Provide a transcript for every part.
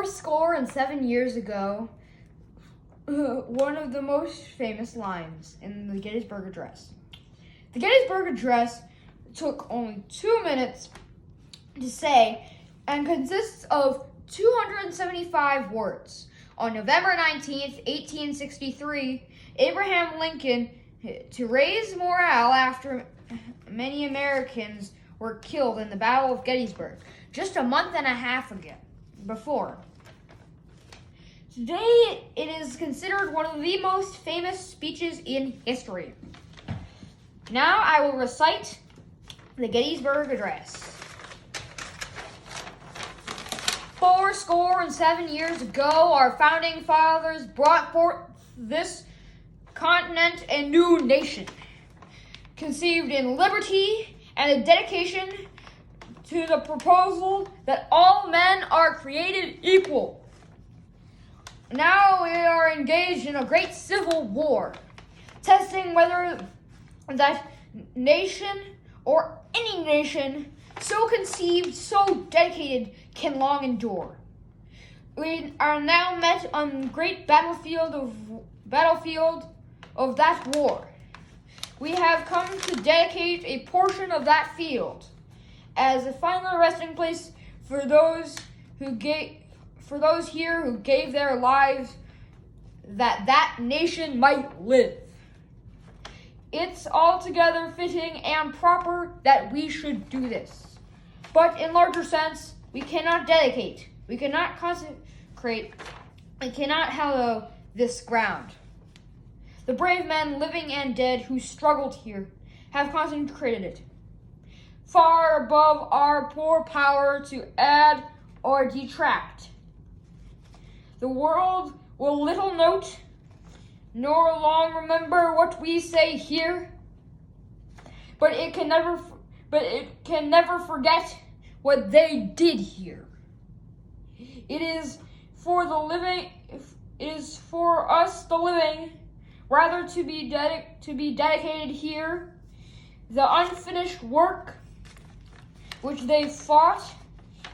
407 years ago, one of the most famous lines in the Gettysburg Address. The Gettysburg Address took only 2 minutes to say and consists of 275 words. On November 19th, 1863, Abraham Lincoln, to raise morale after many Americans were killed in the Battle of Gettysburg, just a month and a half before. Today, it is considered one of the most famous speeches in history. Now I will recite the Gettysburg Address. 407 years ago, our founding fathers brought forth this continent and new nation, conceived in liberty and a dedication to the proposal that all men are created equal. Now we are engaged in a great civil war, testing whether that nation or any nation so conceived, so dedicated, can long endure. We are now met on the great battlefield of that war. We have come to dedicate a portion of that field as a final resting place for those here who gave their lives that nation might live. It's altogether fitting and proper that we should do this. But in larger sense, we cannot dedicate, we cannot consecrate, we cannot hallow this ground. The brave men, living and dead, who struggled here, have consecrated it, far above our poor power to add or detract. The world will little note, nor long remember what we say here, but it can never forget what they did here. It is for us the living, rather to be dedicated here, the unfinished work which they fought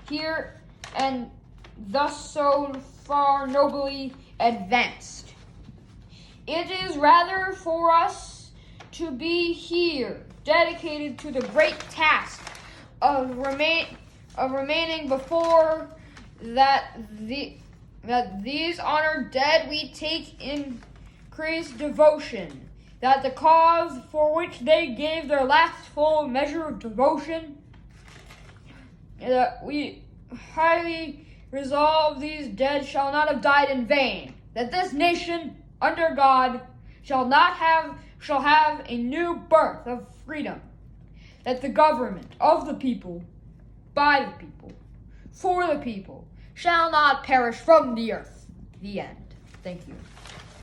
here and thus so far nobly advanced. It is rather for us to be here, dedicated to the great task of remaining before that these honored dead we take increased devotion, that the cause for which they gave their last full measure of devotion, that we highly resolve these dead shall not have died in vain, that this nation under God shall have a new birth of freedom, that the government of the people, by the people, for the people, shall not perish from the earth. The end. Thank you.